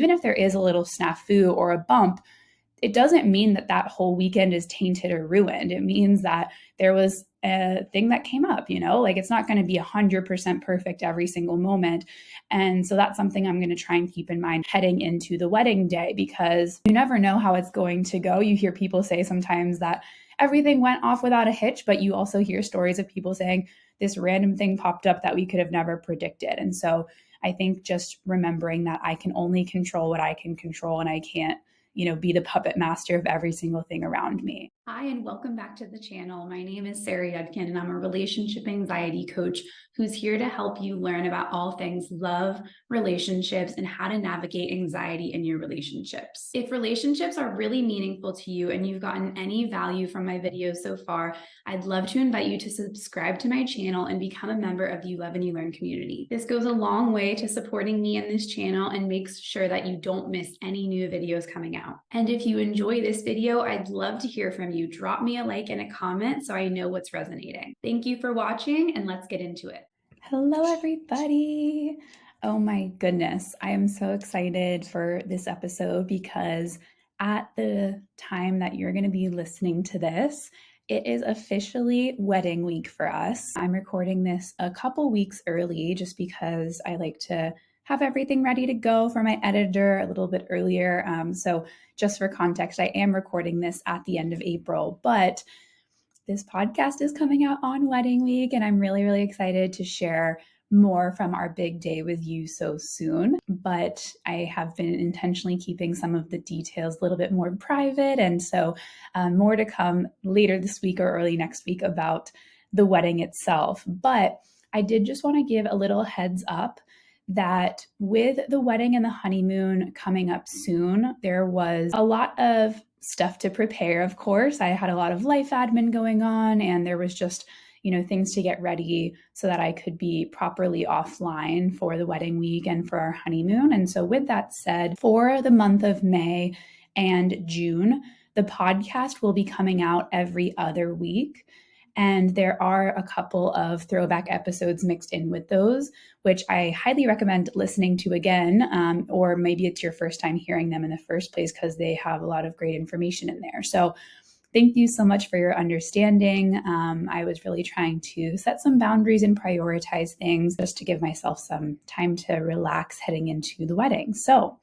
even if there is a little snafu or a bump, it doesn't mean that that whole weekend is tainted or ruined. It means that there was a thing that came up, like it's not going to be 100% perfect every single moment. And so that's something I'm going to try and keep in mind heading into the wedding day, because you never know how it's going to go. You hear people say sometimes that everything went off without a hitch, but you also hear stories of people saying this random thing popped up that we could have never predicted. And so I think just remembering that I can only control what I can control, and I can't be the puppet master of every single thing around me. Hi, and welcome back to the channel. My name is Sarah Yudkin, and I'm a relationship anxiety coach who's here to help you learn about all things love, relationships, and how to navigate anxiety in your relationships. If relationships are really meaningful to you and you've gotten any value from my videos so far, I'd love to invite you to subscribe to my channel and become a member of the You Love and You Learn community. This goes a long way to supporting me in this channel and makes sure that you don't miss any new videos coming out. And if you enjoy this video, I'd love to hear from you. Drop me a like and a comment so I know what's resonating. Thank you for watching, and let's get into it. Hello, everybody. Oh my goodness. I am so excited for this episode because at the time that you're going to be listening to this, it is officially wedding week for us. I'm recording this a couple weeks early just because I like to have everything ready to go for my editor a little bit earlier. So just for context, I am recording this at the end of April, but this podcast is coming out on wedding week, and I'm really, really excited to share more from our big day with you so soon. But I have been intentionally keeping some of the details a little bit more private, and so more to come later this week or early next week about the wedding itself. But I did just want to give a little heads up that with the wedding and the honeymoon coming up soon, there was a lot of stuff to prepare, of course. I had a lot of life admin going on, and there was just, things to get ready so that I could be properly offline for the wedding week and for our honeymoon. And so with that said, for the month of May and June, the podcast will be coming out every other week. And there are a couple of throwback episodes mixed in with those, which I highly recommend listening to again, or maybe it's your first time hearing them in the first place because they have a lot of great information in there. So thank you so much for your understanding. I was really trying to set some boundaries and prioritize things just to give myself some time to relax heading into the wedding. So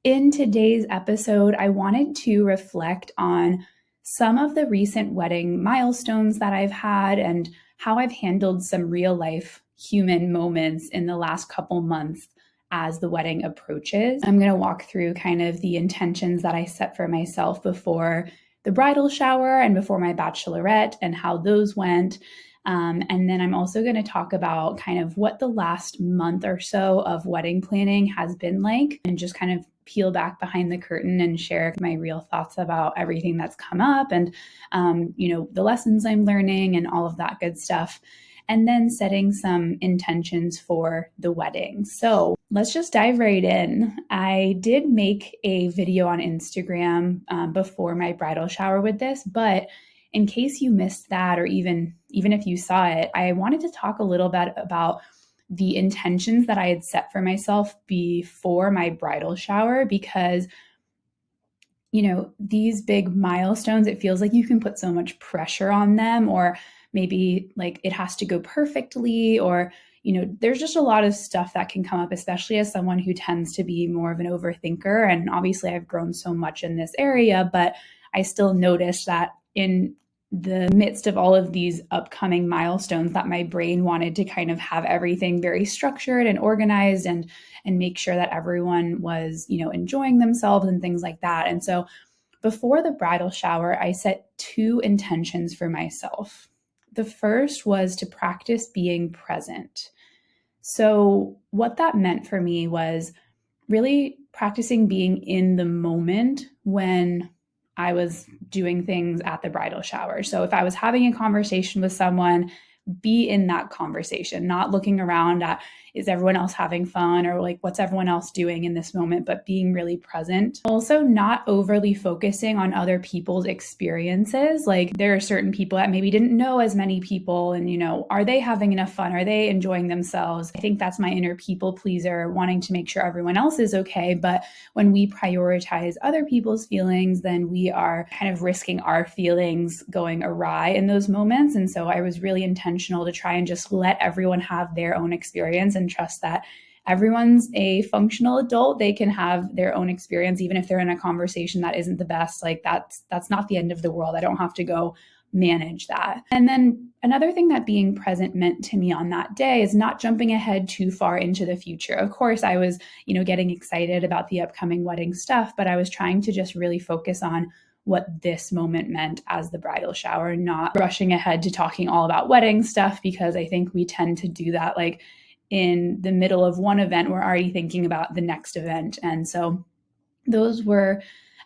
in today's episode, I wanted to reflect on some of the recent wedding milestones that I've had and how I've handled some real life human moments in the last couple months as the wedding approaches. I'm going to walk through kind of the intentions that I set for myself before the bridal shower and before my bachelorette and how those went. And then I'm also going to talk about kind of what the last month or so of wedding planning has been like, and just kind of peel back behind the curtain and share my real thoughts about everything that's come up and, the lessons I'm learning and all of that good stuff. And then setting some intentions for the wedding. So let's just dive right in. I did make a video on Instagram before my bridal shower with this, but in case you missed that, or even if you saw it, I wanted to talk a little bit about the intentions that I had set for myself before my bridal shower, because these big milestones, it feels like you can put so much pressure on them, or maybe like it has to go perfectly, or there's just a lot of stuff that can come up, especially as someone who tends to be more of an overthinker. And obviously I've grown so much in this area, but I still notice that in the midst of all of these upcoming milestones that my brain wanted to kind of have everything very structured and organized and make sure that everyone was, enjoying themselves and things like that. And so before the bridal shower, I set two intentions for myself. The first was to practice being present. So what that meant for me was really practicing being in the moment when I was doing things at the bridal shower. So if I was having a conversation with someone, be in that conversation, not looking around at, is everyone else having fun, or like, what's everyone else doing in this moment, but being really present. Also, not overly focusing on other people's experiences. Like, there are certain people that maybe didn't know as many people, and, are they having enough fun? Are they enjoying themselves? I think that's my inner people pleaser, wanting to make sure everyone else is okay. But when we prioritize other people's feelings, then we are kind of risking our feelings going awry in those moments. And so I was really intentional to try and just let everyone have their own experience and trust that everyone's a functional adult. They can have their own experience, even if they're in a conversation that isn't the best. Like, that's not the end of the world. I don't have to go manage that. And then another thing that being present meant to me on that day is not jumping ahead too far into the future. Of course, I was, getting excited about the upcoming wedding stuff, but I was trying to just really focus on what this moment meant as the bridal shower, not rushing ahead to talking all about wedding stuff, because I think we tend to do that. Like, in the middle of one event, we're already thinking about the next event. And so those were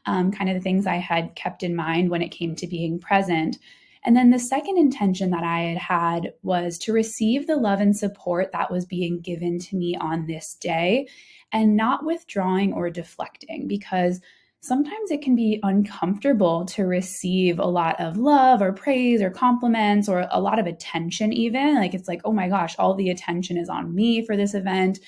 kind of the things I had kept in mind when it came to being present. And then the second intention that I had was to receive the love and support that was being given to me on this day, and not withdrawing or deflecting, because sometimes it can be uncomfortable to receive a lot of love or praise or compliments or a lot of attention, even. Like, it's like, oh my gosh, all the attention is on me for this event.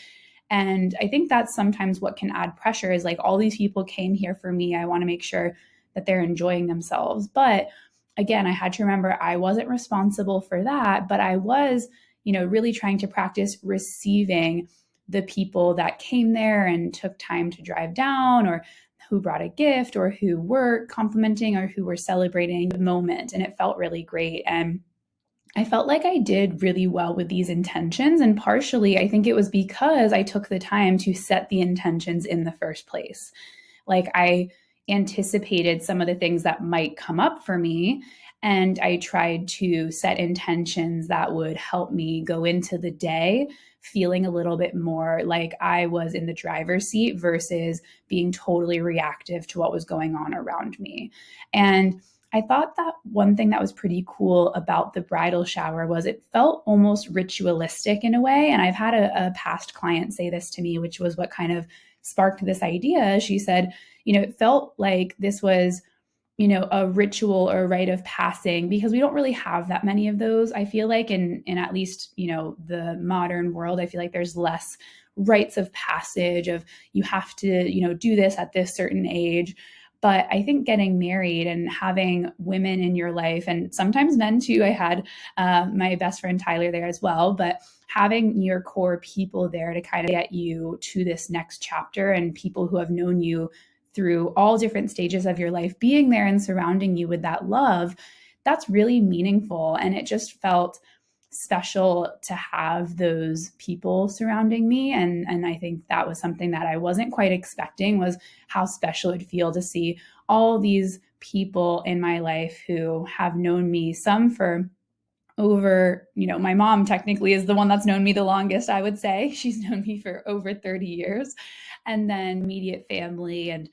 And I think that's sometimes what can add pressure, is like, all these people came here for me. I want to make sure that they're enjoying themselves. But again, I had to remember I wasn't responsible for that, but I was, really trying to practice receiving the people that came there and took time to drive down, or who brought a gift, or who were complimenting, or who were celebrating the moment. And it felt really great. And I felt like I did really well with these intentions. And partially, I think it was because I took the time to set the intentions in the first place. Like, I anticipated some of the things that might come up for me, and I tried to set intentions that would help me go into the day feeling a little bit more like I was in the driver's seat versus being totally reactive to what was going on around me. And I thought that one thing that was pretty cool about the bridal shower was it felt almost ritualistic in a way. And I've had a past client say this to me, which was what kind of sparked this idea. She said, it felt like this was, a ritual or a rite of passing, because we don't really have that many of those. I feel like in at least, the modern world, I feel like there's less rites of passage of, you have to, do this at this certain age. But I think getting married and having women in your life, and sometimes men too, I had my best friend Tyler there as well, but having your core people there to kind of get you to this next chapter, and people who have known you through all different stages of your life, being there and surrounding you with that love, that's really meaningful. And it just felt special to have those people surrounding me. And I think that was something that I wasn't quite expecting, was how special it'd feel to see all these people in my life who have known me, some for over, my mom technically is the one that's known me the longest, I would say. She's known me for over 30 years. And then immediate family and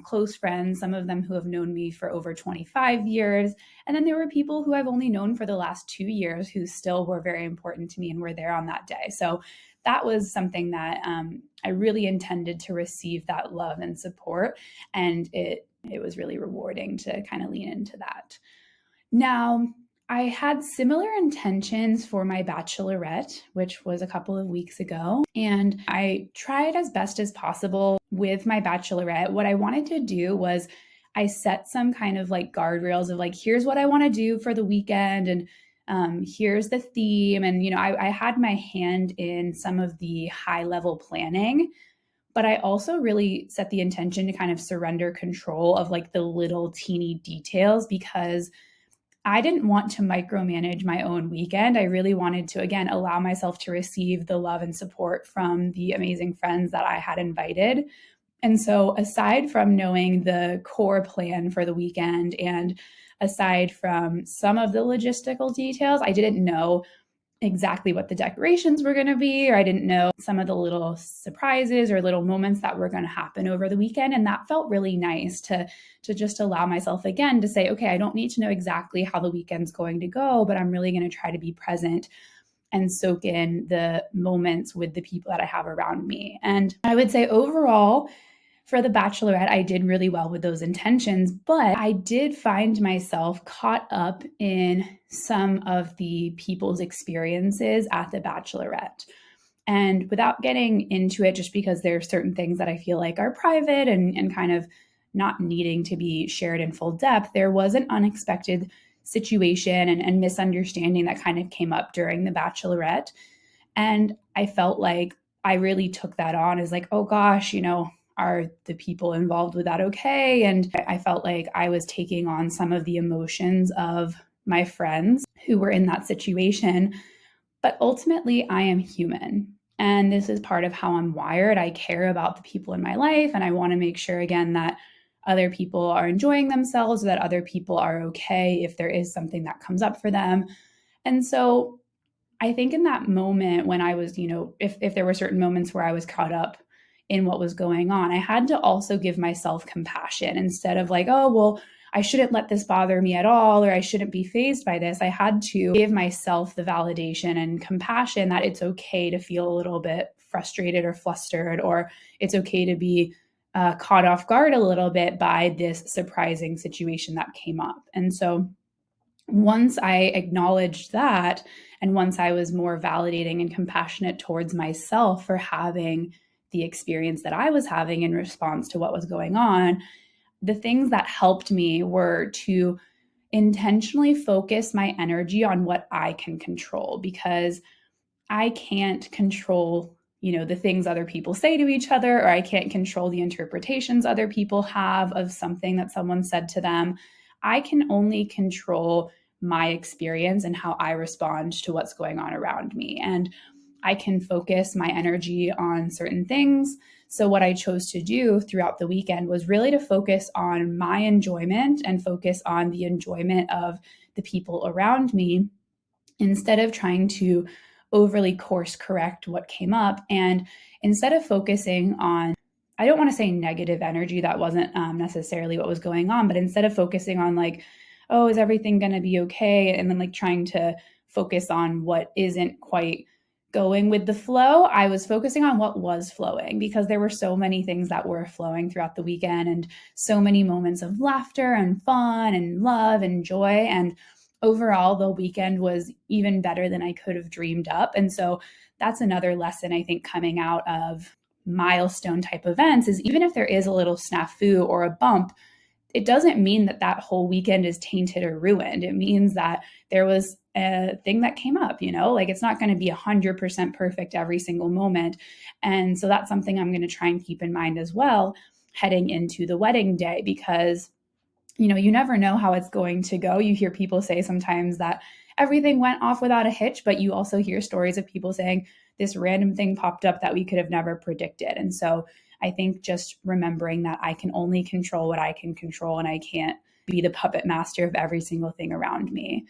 close friends, some of them who have known me for over 25 years. And then there were people who I've only known for the last 2 years who still were very important to me and were there on that day. So that was something that I really intended to receive, that love and support. And it was really rewarding to kind of lean into that. Now, I had similar intentions for my bachelorette, which was a couple of weeks ago, and I tried as best as possible with my bachelorette. What I wanted to do was I set some kind of like guardrails of like, here's what I want to do for the weekend, and here's the theme. And, I had my hand in some of the high level planning, but I also really set the intention to kind of surrender control of like the little teeny details, because I didn't want to micromanage my own weekend. I really wanted to, again, allow myself to receive the love and support from the amazing friends that I had invited. And so, aside from knowing the core plan for the weekend, and aside from some of the logistical details, I didn't know exactly what the decorations were going to be, or I didn't know some of the little surprises or little moments that were going to happen over the weekend. And that felt really nice to just allow myself again to say, okay, I don't need to know exactly how the weekend's going to go, but I'm really going to try to be present and soak in the moments with the people that I have around me. And I would say overall, for the bachelorette, I did really well with those intentions, but I did find myself caught up in some of the people's experiences at the bachelorette. And without getting into it, just because there are certain things that I feel like are private and kind of not needing to be shared in full depth, there was an unexpected situation and misunderstanding that kind of came up during the bachelorette. And I felt like I really took that on as like, oh gosh, are the people involved with that okay? And I felt like I was taking on some of the emotions of my friends who were in that situation. But ultimately, I am human. And this is part of how I'm wired. I care about the people in my life. And I want to make sure, again, that other people are enjoying themselves, that other people are okay if there is something that comes up for them. And so I think in that moment when I was, if there were certain moments where I was caught up in what was going on, I had to also give myself compassion instead of like, oh, well, I shouldn't let this bother me at all, or I shouldn't be fazed by this. I had to give myself the validation and compassion that it's okay to feel a little bit frustrated or flustered, or it's okay to be caught off guard a little bit by this surprising situation that came up. And so once I acknowledged that, and once I was more validating and compassionate towards myself for having the experience that I was having in response to what was going on, the things that helped me were to intentionally focus my energy on what I can control, because I can't control, the things other people say to each other, or I can't control the interpretations other people have of something that someone said to them. I can only control my experience and how I respond to what's going on around me. And I can focus my energy on certain things. So, what I chose to do throughout the weekend was really to focus on my enjoyment and focus on the enjoyment of the people around me instead of trying to overly course correct what came up. And instead of focusing on, I don't want to say negative energy, that wasn't necessarily what was going on, but instead of focusing on like, oh, is everything going to be okay? And then like trying to focus on what isn't quite going with the flow, I was focusing on what was flowing, because there were so many things that were flowing throughout the weekend and so many moments of laughter and fun and love and joy. And overall, the weekend was even better than I could have dreamed up. And so that's another lesson I think coming out of milestone type events is, even if there is a little snafu or a bump, it doesn't mean that that whole weekend is tainted or ruined. It means that there was a thing that came up, like it's not going to be 100% perfect every single moment. And so that's something I'm going to try and keep in mind as well heading into the wedding day, because you never know how it's going to go. You hear people say sometimes that everything went off without a hitch, but you also hear stories of people saying this random thing popped up that we could have never predicted. And so I think just remembering that I can only control what I can control, and I can't be the puppet master of every single thing around me.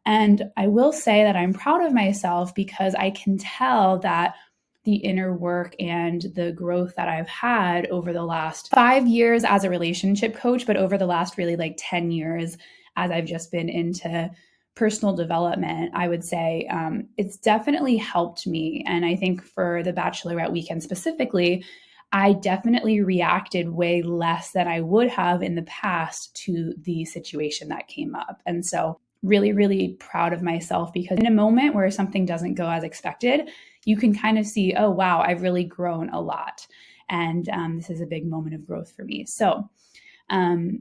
And I will say that I'm proud of myself because I can tell that the inner work and the growth that I've had over the last 5 years as a relationship coach, but over the last really like 10 years as I've just been into personal development, I would say it's definitely helped me. And I think for the bachelorette weekend specifically, I definitely reacted way less than I would have in the past to the situation that came up. And so really, really proud of myself, because in a moment where something doesn't go as expected, you can kind of see, oh, wow, I've really grown a lot. And this is a big moment of growth for me. So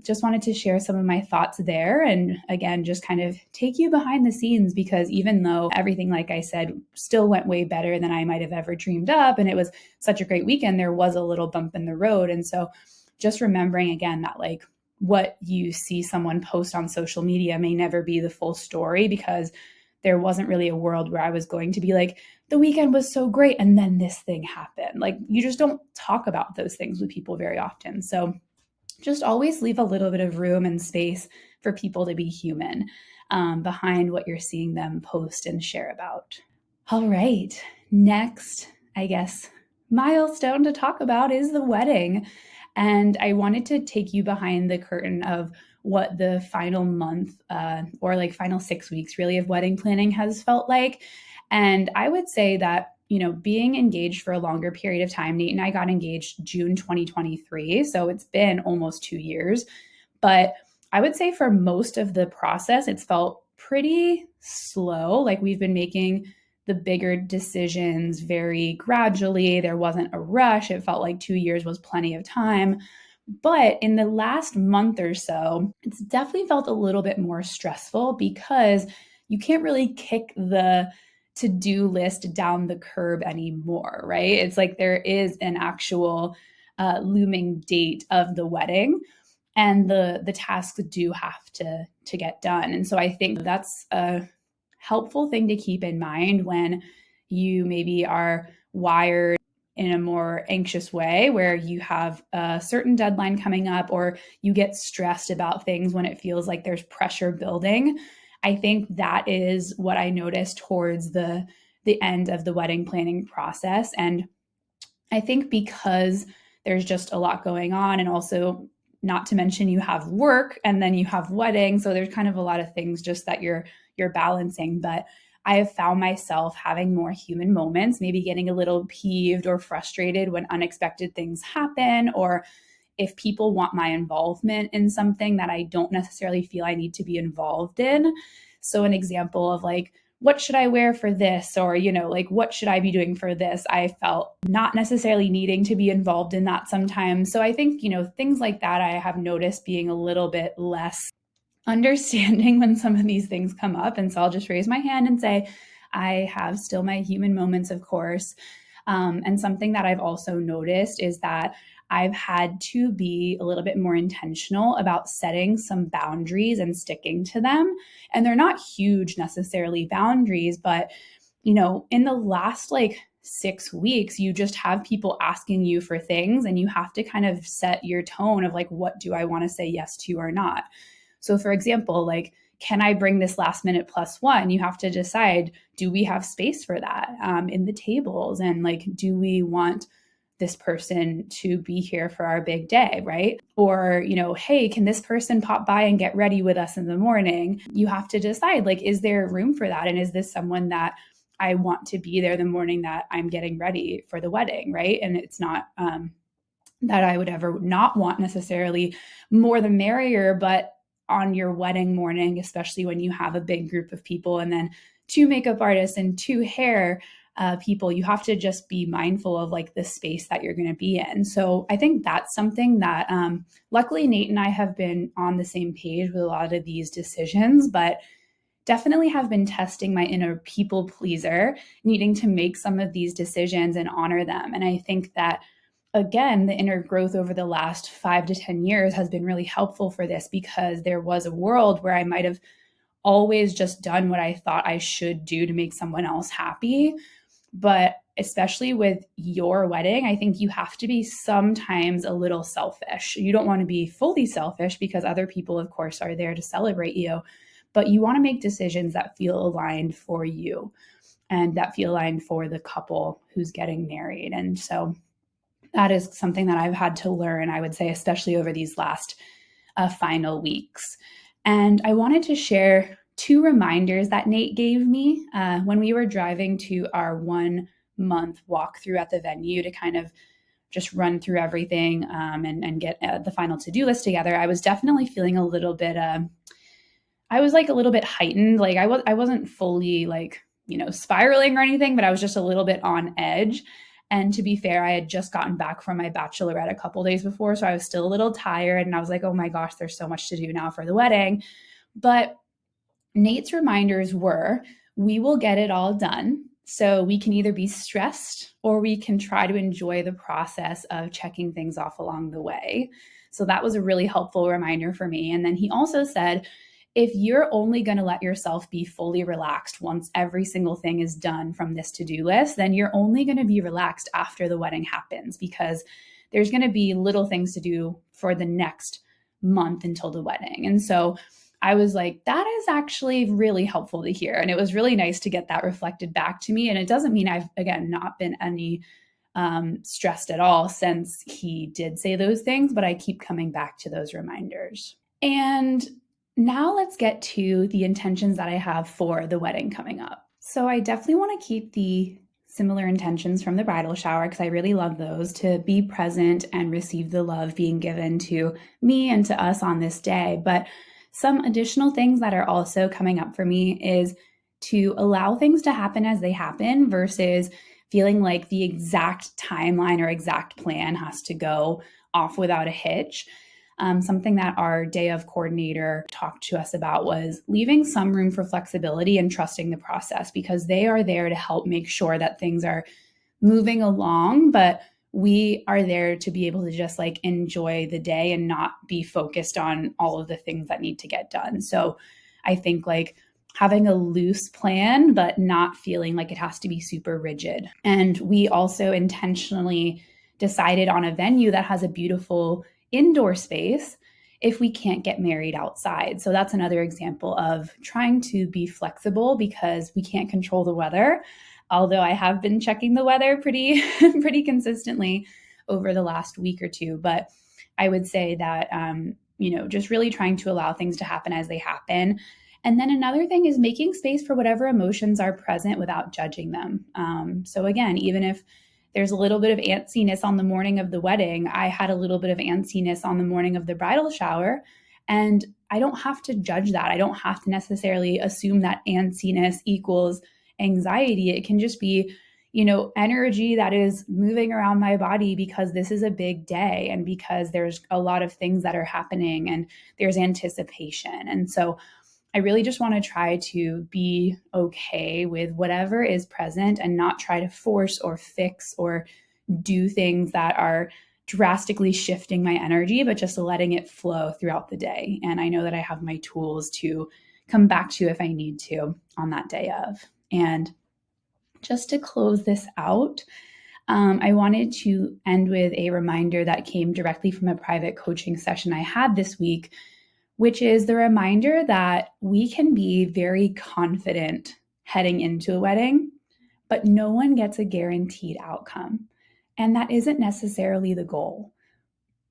just wanted to share some of my thoughts there. And again, just kind of take you behind the scenes, because even though everything, like I said, still went way better than I might have ever dreamed up, and it was such a great weekend, there was a little bump in the road. And so just remembering again that like what you see someone post on social media may never be the full story, because there wasn't really a world where I was going to be like, the weekend was so great and then this thing happened. Like you just don't talk about those things with people very often. So just always leave a little bit of room and space for people to be human behind what you're seeing them post and share about. All right. Next, I guess, milestone to talk about is the wedding. And I wanted to take you behind the curtain of what the final month or like final 6 weeks really of wedding planning has felt like. And I would say that, being engaged for a longer period of time, Nate and I got engaged June 2023. So it's been almost 2 years. But I would say for most of the process, it's felt pretty slow. Like we've been making the bigger decisions very gradually. There wasn't a rush. It felt like 2 years was plenty of time. But in the last month or so, it's definitely felt a little bit more stressful because you can't really kick the to do list down the curb anymore, right? It's like there is an actual looming date of the wedding, and the tasks do have to get done. And so I think that's a helpful thing to keep in mind when you maybe are wired in a more anxious way where you have a certain deadline coming up or you get stressed about things when it feels like there's pressure building. I think that is what I noticed towards the end of the wedding planning process. And I think because there's just a lot going on, and also not to mention you have work and then you have wedding, so there's kind of a lot of things just that you're balancing. But I have found myself having more human moments, maybe getting a little peeved or frustrated when unexpected things happen, or if people want my involvement in something that I don't necessarily feel I need to be involved in. So, an example of like, what should I wear for this? Or, like, what should I be doing for this? I felt not necessarily needing to be involved in that sometimes. So, I think, things like that I have noticed being a little bit less understanding when some of these things come up. And so I'll just raise my hand and say, I have still my human moments, of course. And something that I've also noticed is that I've had to be a little bit more intentional about setting some boundaries and sticking to them. And they're not huge necessarily boundaries, but in the last like 6 weeks, you just have people asking you for things and you have to kind of set your tone of like, what do I want to say yes to or not? So, for example, like, can I bring this last minute plus one? You have to decide, do we have space for that in the tables? And like, do we want this person to be here for our big day, right? Or, hey, can this person pop by and get ready with us in the morning? You have to decide, like, is there room for that? And is this someone that I want to be there the morning that I'm getting ready for the wedding, right? And it's not that I would ever not want necessarily, more the merrier, but on your wedding morning, especially when you have a big group of people and then two makeup artists and two hair people, you have to just be mindful of like the space that you're going to be in. So I think that's something that luckily Nate and I have been on the same page with a lot of these decisions, but definitely have been testing my inner people pleaser, needing to make some of these decisions and honor them. And I think that again, the inner growth over the last 5 to 10 years has been really helpful for this, because there was a world where I might have always just done what I thought I should do to make someone else happy. But especially with your wedding, I think you have to be sometimes a little selfish. You don't want to be fully selfish because other people, of course, are there to celebrate you, but you want to make decisions that feel aligned for you and that feel aligned for the couple who's getting married. And so that is something that I've had to learn, I would say, especially over these last final weeks. And I wanted to share 2 reminders that Nate gave me when we were driving to our 1-month walkthrough at the venue to kind of just run through everything and get the final to-do list together. I was definitely feeling a little bit, I was like a little bit heightened. Like I wasn't fully like, spiraling or anything, but I was just a little bit on edge. And to be fair, I had just gotten back from my bachelorette a couple days before, so I was still a little tired. And I was like, oh my gosh, there's so much to do now for the wedding. But Nate's reminders were, we will get it all done. So we can either be stressed or we can try to enjoy the process of checking things off along the way. So that was a really helpful reminder for me. And then he also said, if you're only going to let yourself be fully relaxed once every single thing is done from this to-do list, then you're only going to be relaxed after the wedding happens, because there's going to be little things to do for the next month until the wedding. And so I was like, that is actually really helpful to hear. And it was really nice to get that reflected back to me. And it doesn't mean I've, again, not been any stressed at all since he did say those things, but I keep coming back to those reminders. And now let's get to the intentions that I have for the wedding coming up. So I definitely want to keep the similar intentions from the bridal shower because I really love those, to be present and receive the love being given to me and to us on this day. But some additional things that are also coming up for me is to allow things to happen as they happen versus feeling like the exact timeline or exact plan has to go off without a hitch. Something that our day of coordinator talked to us about was leaving some room for flexibility and trusting the process, because they are there to help make sure that things are moving along, but we are there to be able to just like enjoy the day and not be focused on all of the things that need to get done. So I think like having a loose plan, but not feeling like it has to be super rigid. And we also intentionally decided on a venue that has a beautiful indoor space if we can't get married outside. So that's another example of trying to be flexible because we can't control the weather. Although I have been checking the weather pretty consistently over the last week or two. But I would say that, just really trying to allow things to happen as they happen. And then another thing is making space for whatever emotions are present without judging them. So again, even if there's a little bit of antsiness on the morning of the wedding, I had a little bit of antsiness on the morning of the bridal shower. And I don't have to judge that. I don't have to necessarily assume that antsiness equals anxiety. It can just be, energy that is moving around my body because this is a big day and because there's a lot of things that are happening and there's anticipation. And so I really just want to try to be okay with whatever is present and not try to force or fix or do things that are drastically shifting my energy, but just letting it flow throughout the day. And I know that I have my tools to come back to if I need to on that day of. And just to close this out, I wanted to end with a reminder that came directly from a private coaching session I had this week, which is the reminder that we can be very confident heading into a wedding, but no one gets a guaranteed outcome. And that isn't necessarily the goal.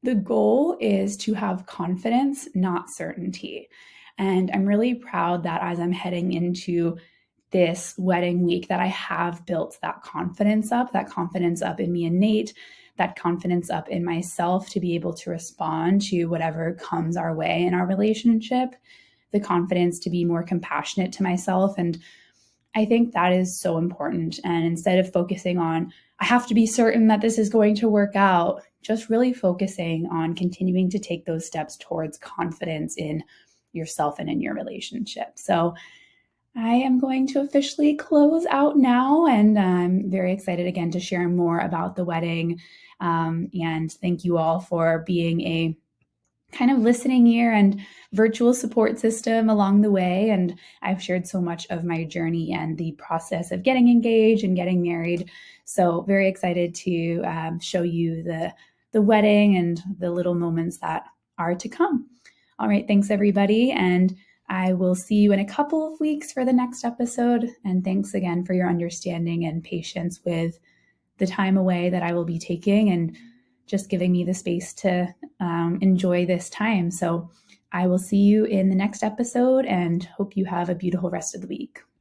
The goal is to have confidence, not certainty. And I'm really proud that as I'm heading into this wedding week, that I have built that confidence up in me and Nate, that confidence up in myself to be able to respond to whatever comes our way in our relationship, the confidence to be more compassionate to myself. And I think that is so important. And instead of focusing on, I have to be certain that this is going to work out, just really focusing on continuing to take those steps towards confidence in yourself and in your relationship. So I am going to officially close out now, and I'm very excited again to share more about the wedding. And thank you all for being a kind of listening ear and virtual support system along the way. And I've shared so much of my journey and the process of getting engaged and getting married. So very excited to show you the wedding and the little moments that are to come. All right, thanks everybody. And I will see you in a couple of weeks for the next episode. And thanks again for your understanding and patience with the time away that I will be taking and just giving me the space to enjoy this time. So I will see you in the next episode and hope you have a beautiful rest of the week.